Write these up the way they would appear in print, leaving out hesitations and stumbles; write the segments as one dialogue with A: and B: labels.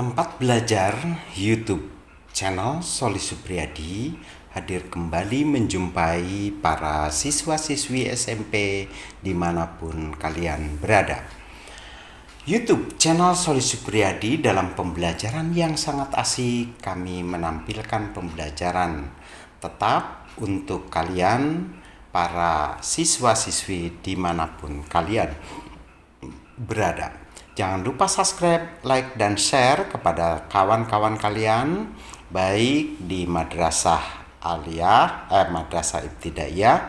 A: Tempat belajar YouTube channel Soli Supriyadi hadir kembali menjumpai para siswa-siswi SMP dimanapun kalian berada. YouTube channel Soli Supriyadi dalam pembelajaran yang sangat asik kami menampilkan pembelajaran tetap untuk kalian para siswa-siswi dimanapun kalian berada. Jangan lupa subscribe, like, dan share kepada kawan-kawan kalian baik di Madrasah Aliyah, Madrasah Ibtidaiyah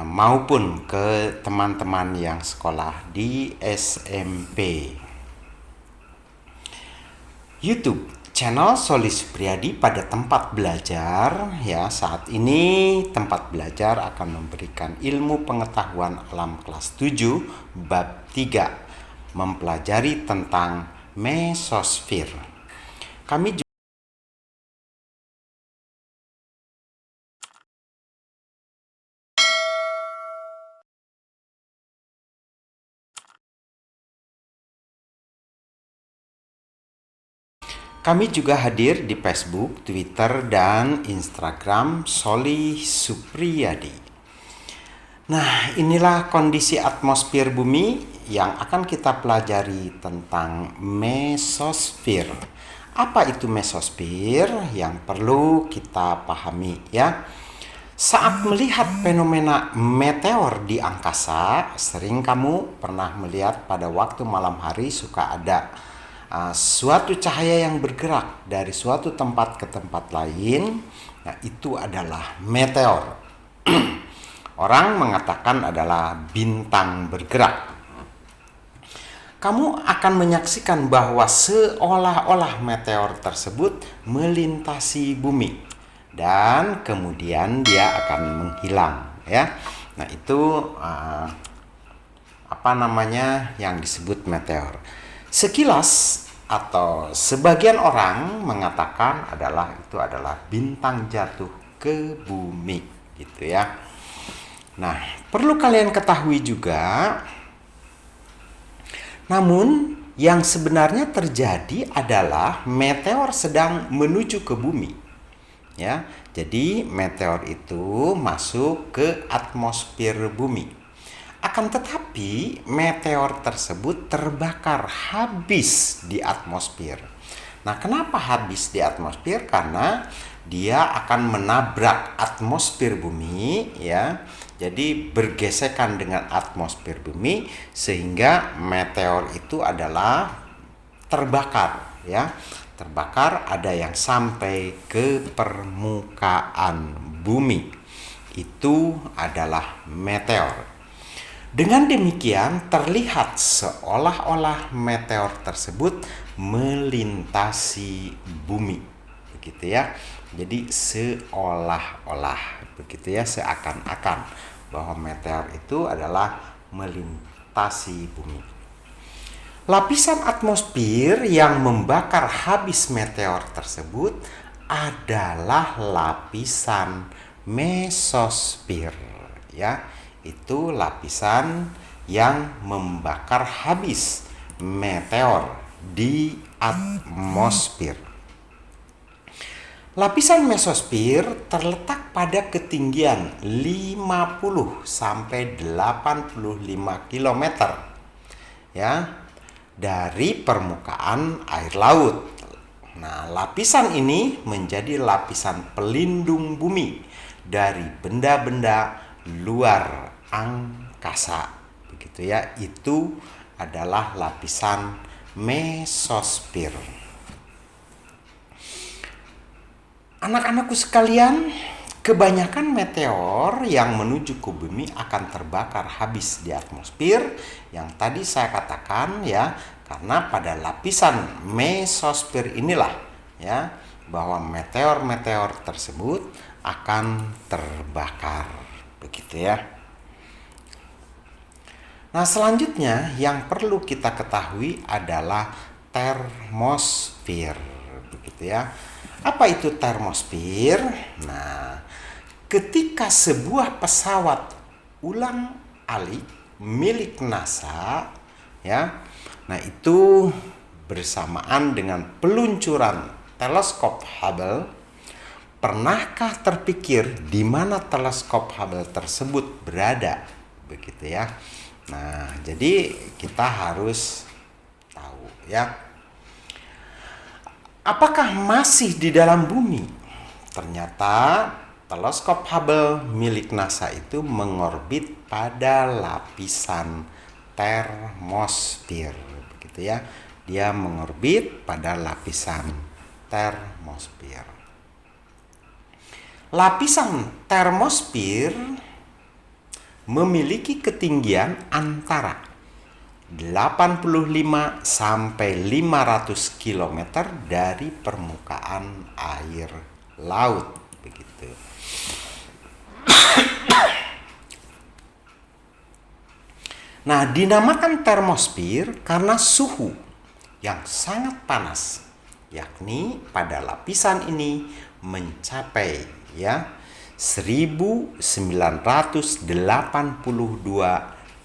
A: maupun ke teman-teman yang sekolah di SMP. YouTube channel Soli Supriyadi pada tempat belajar ya, saat ini tempat belajar akan memberikan ilmu pengetahuan alam kelas 7 bab 3 mempelajari tentang mesosfer. Kami juga hadir di Facebook, Twitter, dan Instagram Soli Supriyadi. Nah, inilah kondisi atmosfer bumi yang akan kita pelajari tentang mesosfer. Apa itu mesosfer yang perlu kita pahami ya? Saat melihat fenomena meteor di angkasa, sering kamu pernah melihat pada waktu malam hari suka ada suatu cahaya yang bergerak dari suatu tempat ke tempat lain. Nah, itu adalah meteor. Orang mengatakan adalah bintang bergerak. Kamu akan menyaksikan bahwa seolah-olah meteor tersebut melintasi bumi dan kemudian dia akan menghilang ya. Nah, itu yang disebut meteor. Sekilas atau sebagian orang mengatakan itu adalah bintang jatuh ke bumi gitu ya. Nah, perlu kalian ketahui juga, namun yang sebenarnya terjadi adalah meteor sedang menuju ke bumi. Ya, jadi meteor itu masuk ke atmosfer bumi. Akan tetapi meteor tersebut terbakar habis di atmosfer. Nah, kenapa habis di atmosfer? Karena dia akan menabrak atmosfer bumi ya. Jadi bergesekan dengan atmosfer bumi sehingga meteor itu adalah terbakar ya. Terbakar, ada yang sampai ke permukaan bumi. Itu adalah meteor. Dengan demikian terlihat seolah-olah meteor tersebut melintasi bumi. Begitu ya. Jadi seolah-olah begitu ya, seakan-akan bahwa meteor itu adalah melintasi bumi. Lapisan atmosfer yang membakar habis meteor tersebut adalah lapisan mesosfer ya. Itu lapisan yang membakar habis meteor di atmosfer. Lapisan mesosfer terletak pada ketinggian 50 sampai 85 km ya dari permukaan air laut. Nah, lapisan ini menjadi lapisan pelindung bumi dari benda-benda luar angkasa. Begitu ya, itu adalah lapisan mesosfer. Anak-anakku sekalian, kebanyakan meteor yang menuju ke bumi akan terbakar habis di atmosfer yang tadi saya katakan ya, karena pada lapisan mesosfer inilah ya bahwa meteor-meteor tersebut akan terbakar. Begitu ya. Nah, selanjutnya yang perlu kita ketahui adalah termosfer. Begitu ya. Apa itu termosfer? Nah, ketika sebuah pesawat ulang-alik milik NASA ya, nah itu bersamaan dengan peluncuran teleskop Hubble, pernahkah terpikir di mana teleskop Hubble tersebut berada? Begitu ya. Nah, jadi kita harus tahu ya. Apakah masih di dalam bumi? Ternyata teleskop Hubble milik NASA itu mengorbit pada lapisan termosfer, begitu ya. Dia mengorbit pada lapisan termosfer. Lapisan termosfer memiliki ketinggian antara 85 sampai 500 km dari permukaan air laut, begitu. Nah, dinamakan termosfer karena suhu yang sangat panas, yakni pada lapisan ini mencapai 1982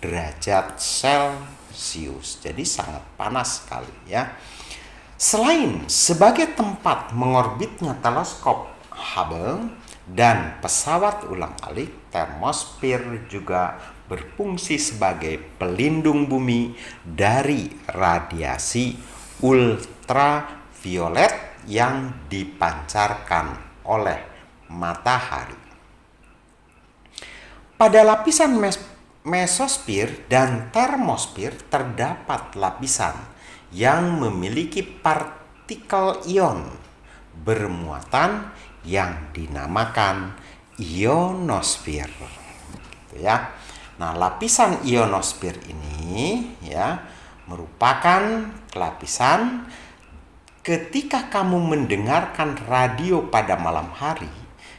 A: derajat Celcius. Jadi sangat panas sekali ya. Selain sebagai tempat mengorbitnya teleskop Hubble dan pesawat ulang-alik, termosfer juga berfungsi sebagai pelindung bumi dari radiasi ultraviolet yang dipancarkan oleh matahari. Pada lapisan mesosfer dan termosfer terdapat lapisan yang memiliki partikel ion bermuatan yang dinamakan ionosfer, gitu ya. Nah, lapisan ionosfer ini merupakan lapisan ketika kamu mendengarkan radio pada malam hari,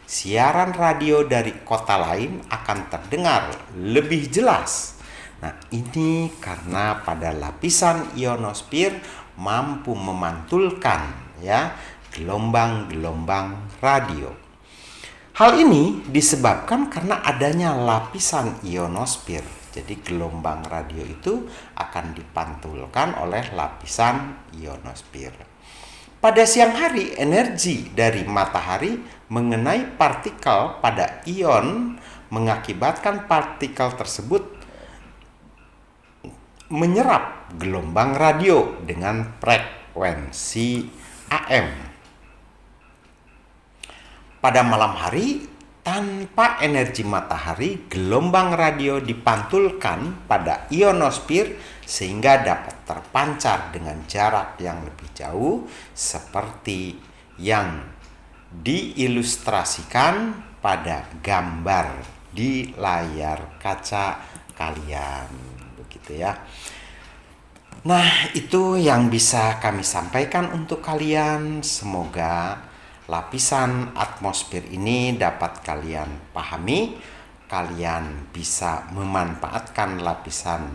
A: siaran radio dari kota lain akan terdengar lebih jelas. Nah, ini karena pada lapisan ionosfer mampu memantulkan gelombang-gelombang radio. Hal ini disebabkan karena adanya lapisan ionosfer. Jadi gelombang radio itu akan dipantulkan oleh lapisan ionosfer. Pada siang hari, energi dari matahari mengenai partikel pada ion mengakibatkan partikel tersebut menyerap gelombang radio dengan frekuensi AM. Pada malam hari, tanpa energi matahari, gelombang radio dipantulkan pada ionosfer sehingga dapat terpancar dengan jarak yang lebih jauh seperti yang diilustrasikan pada gambar di layar kaca kalian, begitu ya. Nah, itu yang bisa kami sampaikan untuk kalian. Semoga lapisan atmosfer ini dapat kalian pahami. Kalian bisa memanfaatkan lapisan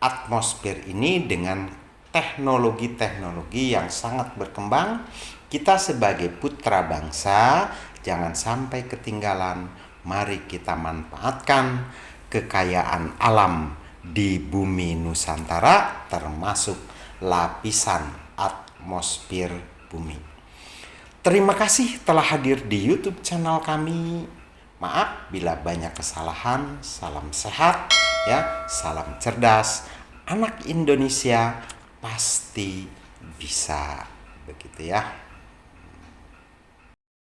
A: atmosfer ini dengan teknologi-teknologi yang sangat berkembang. Kita sebagai putra bangsa jangan sampai ketinggalan. Mari kita manfaatkan kekayaan alam di bumi Nusantara, termasuk lapisan atmosfer bumi. Terima kasih telah hadir di YouTube channel kami. Maaf bila banyak kesalahan. Salam sehat salam cerdas. Anak Indonesia pasti bisa, begitu ya.